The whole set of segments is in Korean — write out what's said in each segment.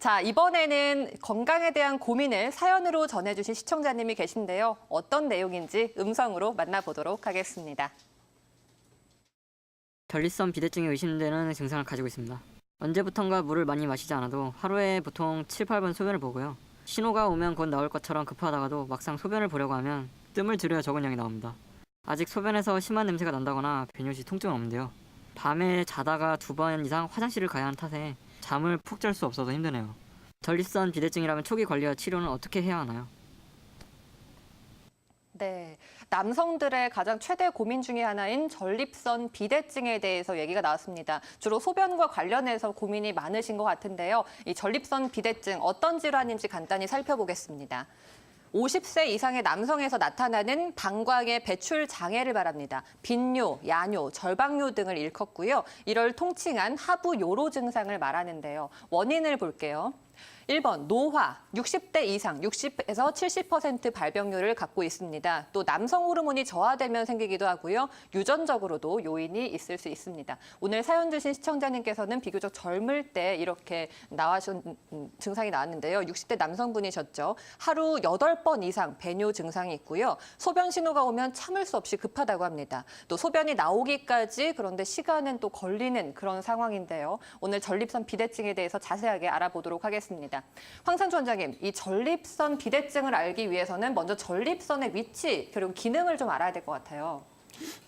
자, 이번에는 건강에 대한 고민을 사연으로 전해주신 시청자님이 계신데요. 어떤 내용인지 음성으로 만나보도록 하겠습니다. 전립선 비대증이 의심되는 증상을 가지고 있습니다. 언제부턴가 물을 많이 마시지 않아도 하루에 보통 7, 8번 소변을 보고요. 신호가 오면 곧 나올 것처럼 급하다가도 막상 소변을 보려고 하면 뜸을 들여야 적은 양이 나옵니다. 아직 소변에서 심한 냄새가 난다거나 배뇨시 통증은 없는데요. 밤에 자다가 2번 이상 화장실을 가야 하는 탓에 잠을 푹 잘 수 없어서 힘드네요. 전립선 비대증이라면 초기 관리와 치료는 어떻게 해야 하나요? 네, 남성들의 가장 최대 고민 중에 하나인 전립선 비대증에 대해서 얘기가 나왔습니다. 주로 소변과 관련해서 고민이 많으신 것 같은데요. 이 전립선 비대증 어떤 질환인지 간단히 살펴보겠습니다. 50세 이상의 남성에서 나타나는 방광의 배출 장애를 말합니다. 빈뇨, 야뇨, 절박뇨 등을 일컫고요. 이를 통칭한 하부 요로 증상을 말하는데요. 원인을 볼게요. 1번 노화, 60대 이상, 60에서 70% 발병률을 갖고 있습니다. 또 남성 호르몬이 저하되면 생기기도 하고요. 유전적으로도 요인이 있을 수 있습니다. 오늘 사연 주신 시청자님께서는 비교적 젊을 때 이렇게 증상이 나왔는데요. 60대 남성분이셨죠. 하루 8번 이상 배뇨 증상이 있고요. 소변 신호가 오면 참을 수 없이 급하다고 합니다. 또 소변이 나오기까지 그런데 시간은 또 걸리는 그런 상황인데요. 오늘 전립선 비대증에 대해서 자세하게 알아보도록 하겠습니다. 황상주 원장님, 이 전립선 비대증을 알기 위해서는 먼저 전립선의 위치 그리고 기능을 좀 알아야 될 것 같아요.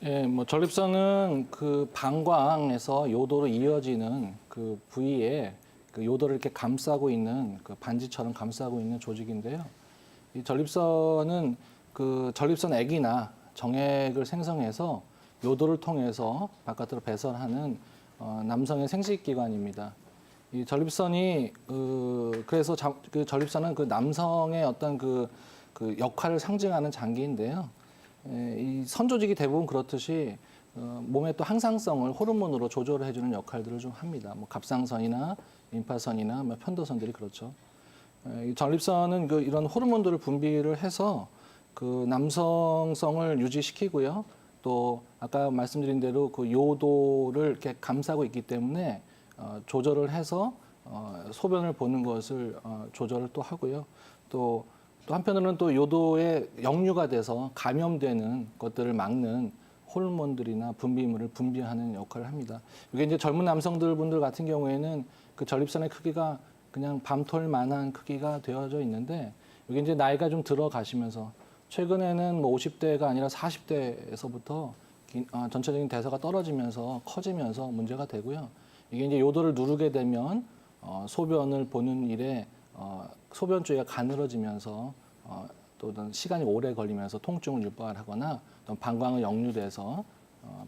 예, 전립선은 그 방광에서 요도로 이어지는 그 부위에 그 요도를 이렇게 감싸고 있는 그 반지처럼 감싸고 있는 조직인데요. 이 전립선은 그 전립선액이나 정액을 생성해서 요도를 통해서 바깥으로 배설하는 남성의 생식기관입니다. 이 전립선이 그래서 그 전립선은 그 남성의 어떤 그 역할을 상징하는 장기인데요. 이 선조직이 대부분 그렇듯이 몸의 또 항상성을 호르몬으로 조절을 해주는 역할들을 좀 합니다. 갑상선이나 림파선이나 편도선들이 그렇죠. 이 전립선은 이런 호르몬들을 분비를 해서 그 남성성을 유지시키고요. 또 아까 말씀드린 대로 그 요도를 이렇게 감싸고 있기 때문에 조절을 해서 소변을 보는 것을 조절을 또 하고요. 또 한편으로는 또 요도에 역류가 돼서 감염되는 것들을 막는 호르몬들이나 분비물을 분비하는 역할을 합니다. 이게 이제 젊은 남성분들 같은 경우에는 그 전립선의 크기가 그냥 밤톨만한 크기가 되어져 있는데 이게 이제 나이가 좀 들어가시면서 최근에는 50대가 아니라 40대에서부터 전체적인 대사가 떨어지면서 커지면서 문제가 되고요. 이게 이제 요도를 누르게 되면 소변을 보는 일에 소변 쪽이 가늘어지면서 또 시간이 오래 걸리면서 통증을 유발하거나 또 방광을 역류돼서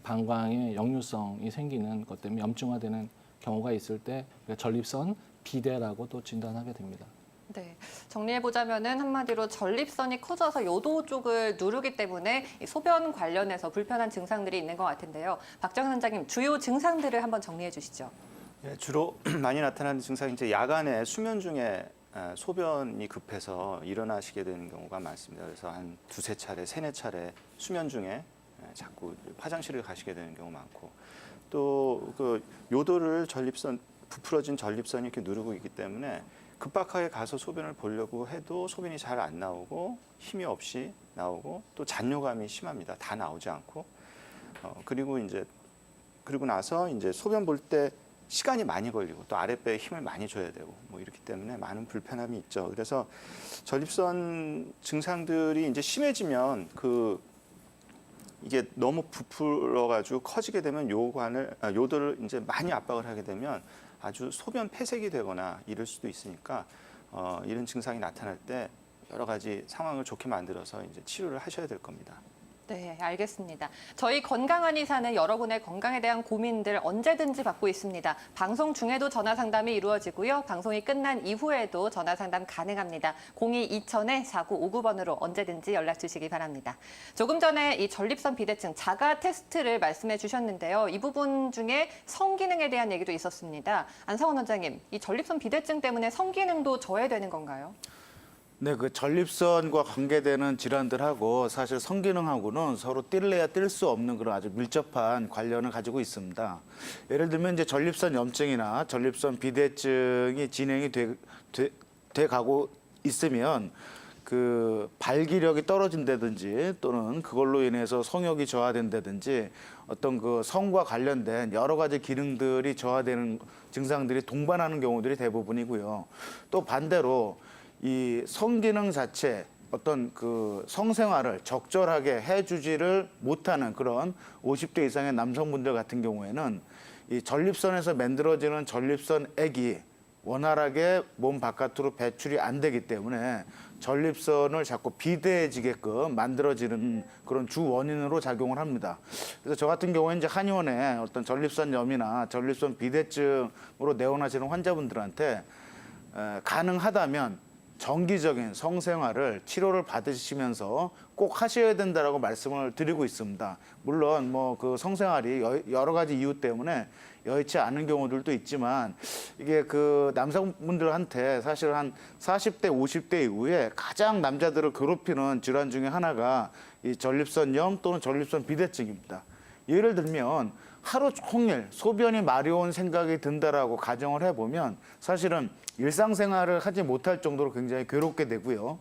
방광에 역류성이 생기는 것 때문에 염증화되는 경우가 있을 때 전립선 비대라고 또 진단하게 됩니다. 네, 정리해보자면은 한마디로 전립선이 커져서 요도 쪽을 누르기 때문에 이 소변 관련해서 불편한 증상들이 있는 것 같은데요. 박정현 원장님, 주요 증상들을 한번 정리해 주시죠. 예, 주로 많이 나타나는 증상이 이제 야간에 수면 중에 소변이 급해서 일어나시게 되는 경우가 많습니다. 그래서 한 두세 차례, 세네 차례 수면 중에 자꾸 화장실을 가시게 되는 경우 많고 또 그 요도를 부풀어진 전립선이 이렇게 누르고 있기 때문에 급박하게 가서 소변을 보려고 해도 소변이 잘 안 나오고 힘이 없이 나오고 또 잔뇨감이 심합니다. 다 나오지 않고 그리고 나서 이제 소변 볼 때 시간이 많이 걸리고 또 아랫배에 힘을 많이 줘야 되고 이렇기 때문에 많은 불편함이 있죠. 그래서 전립선 증상들이 이제 심해지면 이게 너무 부풀어가지고 커지게 되면 요도를 이제 많이 압박을 하게 되면 아주 소변 폐색이 되거나 이럴 수도 있으니까 이런 증상이 나타날 때 여러 가지 상황을 좋게 만들어서 이제 치료를 하셔야 될 겁니다. 네, 알겠습니다. 저희 건강하니 사는 여러분의 건강에 대한 고민들 언제든지 받고 있습니다. 방송 중에도 전화 상담이 이루어지고요. 방송이 끝난 이후에도 전화 상담 가능합니다. 02-2000-4959번으로 언제든지 연락 주시기 바랍니다. 조금 전에 이 전립선 비대증 자가 테스트를 말씀해 주셨는데요. 이 부분 중에 성기능에 대한 얘기도 있었습니다. 안상원 원장님, 이 전립선 비대증 때문에 성기능도 저해되는 건가요? 네, 그 전립선과 관계되는 질환들하고 사실 성기능하고는 서로 뗄래야 뗄 수 없는 그런 아주 밀접한 관련을 가지고 있습니다. 예를 들면 이제 전립선 염증이나 전립선 비대증이 진행이 돼 가고 있으면 그 발기력이 떨어진다든지 또는 그걸로 인해서 성욕이 저하된다든지 어떤 그 성과 관련된 여러 가지 기능들이 저하되는 증상들이 동반하는 경우들이 대부분이고요. 또 반대로 이 성기능 자체 어떤 그 성생활을 적절하게 해주지를 못하는 그런 50대 이상의 남성분들 같은 경우에는 이 전립선에서 만들어지는 전립선액이 원활하게 몸 바깥으로 배출이 안 되기 때문에 전립선을 자꾸 비대해지게끔 만들어지는 그런 주 원인으로 작용을 합니다. 그래서 저 같은 경우에 이제 한의원에 어떤 전립선염이나 전립선 비대증으로 내원하시는 환자분들한테 가능하다면 정기적인 성생활을 치료를 받으시면서 꼭 하셔야 된다라고 말씀을 드리고 있습니다. 물론 뭐 그 성생활이 여러 가지 이유 때문에 여의치 않은 경우들도 있지만 이게 그 남성분들한테 사실 한 40대, 50대 이후에 가장 남자들을 괴롭히는 질환 중에 하나가 이 전립선염 또는 전립선 비대증입니다. 예를 들면 하루 종일 소변이 마려운 생각이 든다라고 가정을 해보면 사실은 일상생활을 하지 못할 정도로 굉장히 괴롭게 되고요.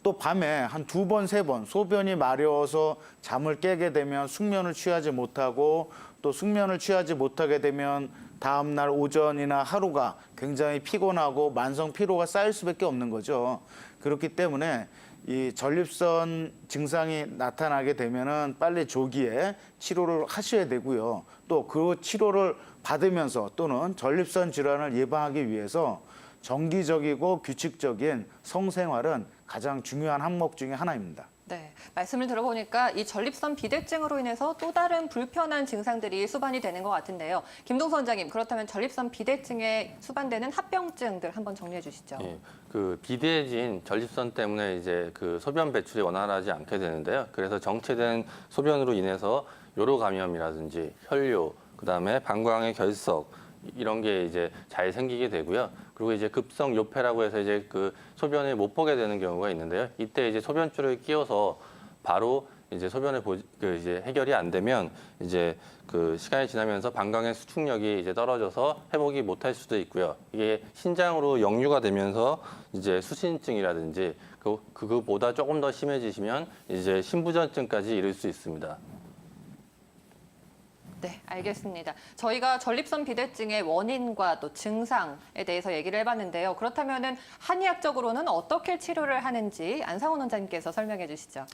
또 밤에 한 2번, 3번 소변이 마려워서 잠을 깨게 되면 숙면을 취하지 못하고 또 숙면을 취하지 못하게 되면 다음날 오전이나 하루가 굉장히 피곤하고 만성 피로가 쌓일 수밖에 없는 거죠. 그렇기 때문에 이 전립선 증상이 나타나게 되면은 빨리 조기에 치료를 하셔야 되고요. 또 그 치료를 받으면서 또는 전립선 질환을 예방하기 위해서 정기적이고 규칙적인 성생활은 가장 중요한 항목 중에 하나입니다. 네, 말씀을 들어보니까 이 전립선 비대증으로 인해서 또 다른 불편한 증상들이 수반이 되는 것 같은데요. 김동수 원장님, 그렇다면 전립선 비대증에 수반되는 합병증들 한번 정리해 주시죠. 예, 그 비대해진 전립선 때문에 이제 그 소변 배출이 원활하지 않게 되는데요. 그래서 정체된 소변으로 인해서 요로 감염이라든지 혈뇨, 그다음에 방광의 결석 이런 게 이제 잘 생기게 되고요. 그리고 이제 급성 요폐라고 해서 이제 그 소변을 못 보게 되는 경우가 있는데요. 이때 이제 소변줄을 끼워서 바로 이제 소변을 이제 해결이 안 되면 이제 그 시간이 지나면서 방광의 수축력이 이제 떨어져서 회복이 못할 수도 있고요. 이게 신장으로 역류가 되면서 이제 수신증이라든지 그거보다 조금 더 심해지시면 이제 신부전증까지 이를 수 있습니다. 네, 알겠습니다. 저희가 전립선 비대증의 원인과 또 증상에 대해서 얘기를 해봤는데요. 그렇다면은 한의학적으로는 어떻게 치료를 하는지 안상훈 원장님께서 설명해 주시죠.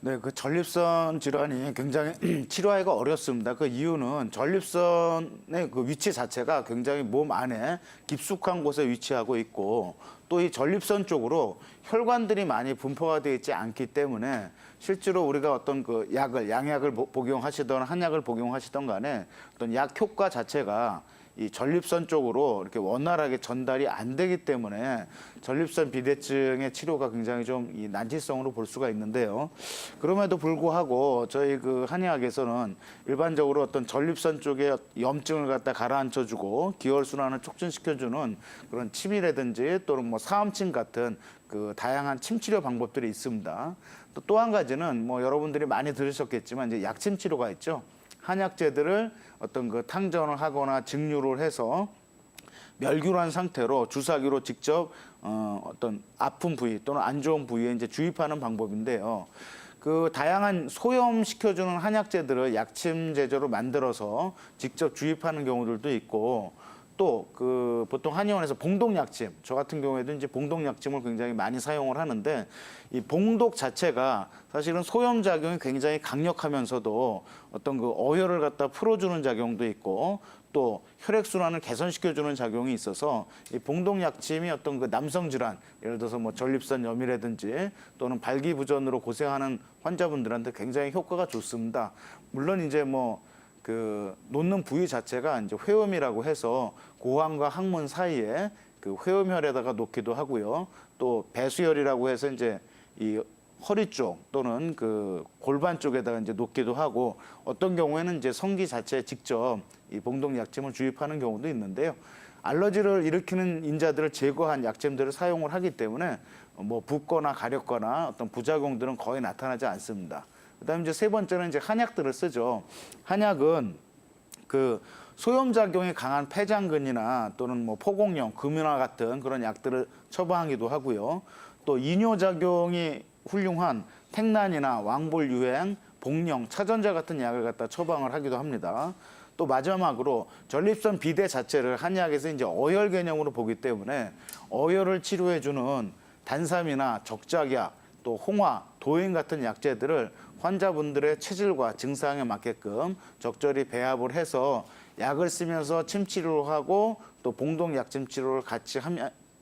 네, 그 전립선 질환이 굉장히 치료하기가 어렵습니다. 그 이유는 전립선의 그 위치 자체가 굉장히 몸 안에 깊숙한 곳에 위치하고 있고 또 이 전립선 쪽으로 혈관들이 많이 분포가 되어 있지 않기 때문에 실제로 우리가 어떤 그 약을 양약을 복용하시던 한약을 복용하시던 간에 어떤 약 효과 자체가 이 전립선 쪽으로 이렇게 원활하게 전달이 안 되기 때문에 전립선 비대증의 치료가 굉장히 좀 이 난치성으로 볼 수가 있는데요. 그럼에도 불구하고 저희 그 한의학에서는 일반적으로 어떤 전립선 쪽에 염증을 갖다 가라앉혀주고 기혈순환을 촉진시켜주는 그런 침이라든지 또는 뭐 사암침 같은 그 다양한 침 치료 방법들이 있습니다. 또 한 가지는 뭐 여러분들이 많이 들으셨겠지만 이제 약침 치료가 있죠. 한약재들을 어떤 그 탕전을 하거나 증류를 해서 멸균한 상태로 주사기로 직접 어떤 아픈 부위 또는 안 좋은 부위에 이제 주입하는 방법인데요. 그 다양한 소염시켜주는 한약재들을 약침 제조로 만들어서 직접 주입하는 경우들도 있고 또 그 보통 한의원에서 봉독약침, 저 같은 경우에도 이제 봉독약침을 굉장히 많이 사용을 하는데 이 봉독 자체가 사실은 소염 작용이 굉장히 강력하면서도 어떤 그 어혈을 갖다 풀어주는 작용도 있고 또 혈액순환을 개선시켜주는 작용이 있어서 이 봉독약침이 어떤 그 남성 질환, 예를 들어서 뭐 전립선염이라든지 또는 발기부전으로 고생하는 환자분들한테 굉장히 효과가 좋습니다. 물론 이제 뭐 그 놓는 부위 자체가 이제 회음이라고 해서 고환과 항문 사이에 그 회음혈에다가 놓기도 하고요. 또 배수혈이라고 해서 이제 이 허리 쪽 또는 그 골반 쪽에다가 이제 놓기도 하고 어떤 경우에는 이제 성기 자체에 직접 이 봉독약침을 주입하는 경우도 있는데요. 알러지를 일으키는 인자들을 제거한 약점들을 사용을 하기 때문에 뭐 붓거나 가렵거나 어떤 부작용들은 거의 나타나지 않습니다. 그다음에 이제 세 번째는 이제 한약들을 쓰죠. 한약은 그 소염작용이 강한 폐장근이나 또는 뭐 포공용, 금연화 같은 그런 약들을 처방하기도 하고요. 또 이뇨작용이 훌륭한 택난이나 왕볼유행, 복령, 차전자 같은 약을 갖다 처방을 하기도 합니다. 또 마지막으로 전립선 비대 자체를 한약에서 이제 어열 개념으로 보기 때문에 어열을 치료해주는 단삼이나 적작약, 또 홍화, 도인 같은 약재들을 환자분들의 체질과 증상에 맞게끔 적절히 배합을 해서 약을 쓰면서 침 치료를 하고 또 봉동 약침 치료를 같이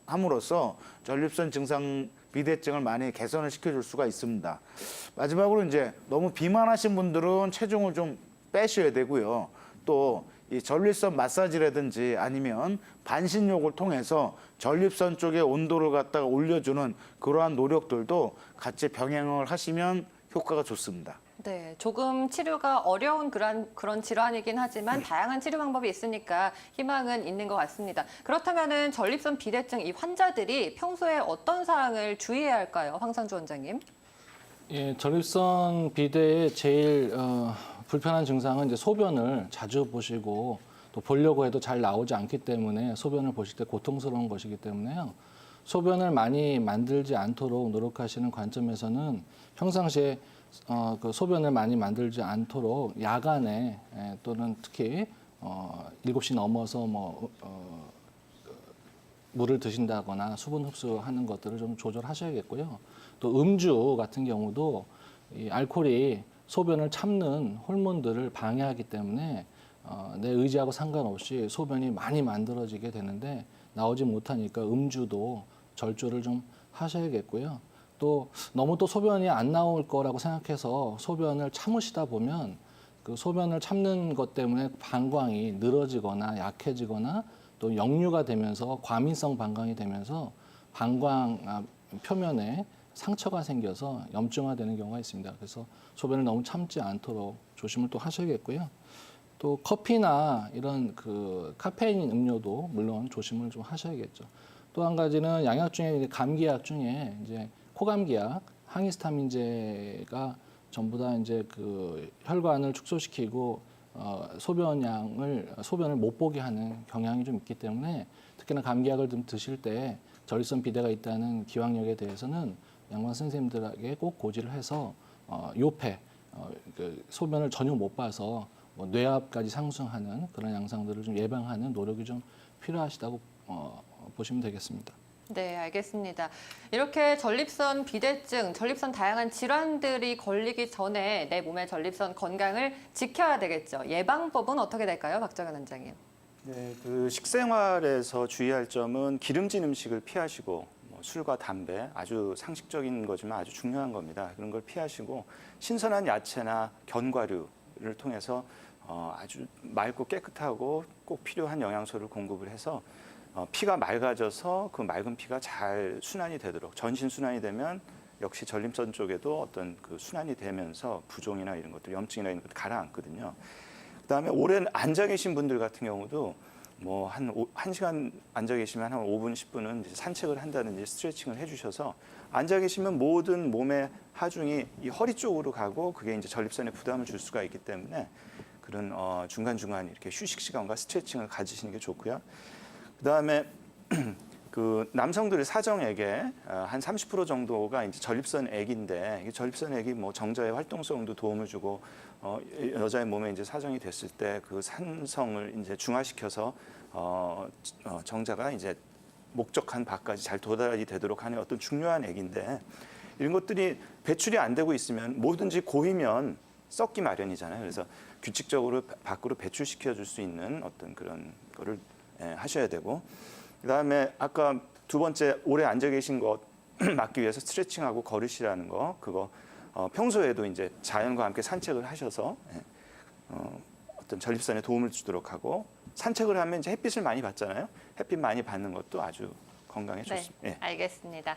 함으로써 전립선 증상 비대증을 많이 개선을 시켜줄 수가 있습니다. 마지막으로 이제 너무 비만하신 분들은 체중을 좀 빼셔야 되고요. 또 이 전립선 마사지라든지 아니면 반신욕을 통해서 전립선 쪽의 온도를 갖다가 올려주는 그러한 노력들도 같이 병행을 하시면 효과가 좋습니다. 네, 조금 치료가 어려운 그런 질환이긴 하지만 다양한 치료 방법이 있으니까 희망은 있는 것 같습니다. 그렇다면은 전립선 비대증 이 환자들이 평소에 어떤 사항을 주의해야 할까요, 황상주 원장님? 예, 전립선 비대의 제일 불편한 증상은 이제 소변을 자주 보시고 또 보려고 해도 잘 나오지 않기 때문에 소변을 보실 때 고통스러운 것이기 때문에요. 소변을 많이 만들지 않도록 노력하시는 관점에서는 평상시에 그 소변을 많이 만들지 않도록 야간에 또는 특히 7시 넘어서 물을 드신다거나 수분 흡수하는 것들을 좀 조절하셔야겠고요. 또 음주 같은 경우도 이 알코올이 소변을 참는 호르몬들을 방해하기 때문에 내 의지하고 상관없이 소변이 많이 만들어지게 되는데 나오지 못하니까 음주도 절주를 좀 하셔야겠고요. 또 너무 또 소변이 안 나올 거라고 생각해서 소변을 참으시다 보면 그 소변을 참는 것 때문에 방광이 늘어지거나 약해지거나 또 역류가 되면서 과민성 방광이 되면서 방광 표면에 상처가 생겨서 염증화되는 경우가 있습니다. 그래서 소변을 너무 참지 않도록 조심을 또 하셔야겠고요. 또 커피나 이런 그 카페인 음료도 물론 조심을 좀 하셔야겠죠. 또 한 가지는 양약 중에 이제 감기약 중에 이제 코감기약, 항히스타민제가 전부 다 이제 그 혈관을 축소시키고 소변을 못 보게 하는 경향이 좀 있기 때문에 특히나 감기약을 좀 드실 때 전립선 비대가 있다는 기왕력에 대해서는 양반 선생님들에게 꼭 고지를 해서 요폐, 그 소변을 전혀 못 봐서 뇌압까지 상승하는 그런 양상들을 좀 예방하는 노력이 좀 필요하시다고 보시면 되겠습니다. 네, 알겠습니다. 이렇게 전립선 비대증, 전립선 다양한 질환들이 걸리기 전에 내 몸의 전립선 건강을 지켜야 되겠죠. 예방법은 어떻게 될까요, 박정현 원장님? 네, 그 식생활에서 주의할 점은 기름진 음식을 피하시고 술과 담배, 아주 상식적인 거지만 아주 중요한 겁니다. 그런 걸 피하시고 신선한 야채나 견과류를 통해서 아주 맑고 깨끗하고 꼭 필요한 영양소를 공급을 해서 피가 맑아져서 그 맑은 피가 잘 순환이 되도록 전신 순환이 되면 역시 전립선 쪽에도 어떤 그 순환이 되면서 부종이나 이런 것들, 염증이나 이런 것들 가라앉거든요. 그다음에 오래 앉아 계신 분들 같은 경우도 뭐 한 시간 앉아 계시면 한 5분, 10분은 이제 산책을 한다든지 스트레칭을 해주셔서 앉아 계시면 모든 몸의 하중이 이 허리 쪽으로 가고 그게 이제 전립선에 부담을 줄 수가 있기 때문에 그런 중간중간 이렇게 휴식 시간과 스트레칭을 가지시는 게 좋고요. 그다음에 그 남성들의 사정액에 한 30% 정도가 이제 전립선액인데 이 전립선액이 뭐 정자의 활동성도 도움을 주고 여자의 몸에 이제 사정이 됐을 때 그 산성을 이제 중화시켜서 정자가 이제 목적한 바까지 잘 도달이 되도록 하는 어떤 중요한 액인데 이런 것들이 배출이 안 되고 있으면 뭐든지 고이면 썩기 마련이잖아요. 그래서 규칙적으로 밖으로 배출시켜 줄 수 있는 어떤 그런 거를 하셔야 되고 그다음에 아까 두 번째 오래 앉아 계신 것 막기 위해서 스트레칭하고 걸으시라는 거 그거 평소에도 이제 자연과 함께 산책을 하셔서 어떤 전립선에 도움을 주도록 하고 산책을 하면 이제 햇빛을 많이 받잖아요. 햇빛 많이 받는 것도 아주 건강에 좋습니다. 네, 알겠습니다.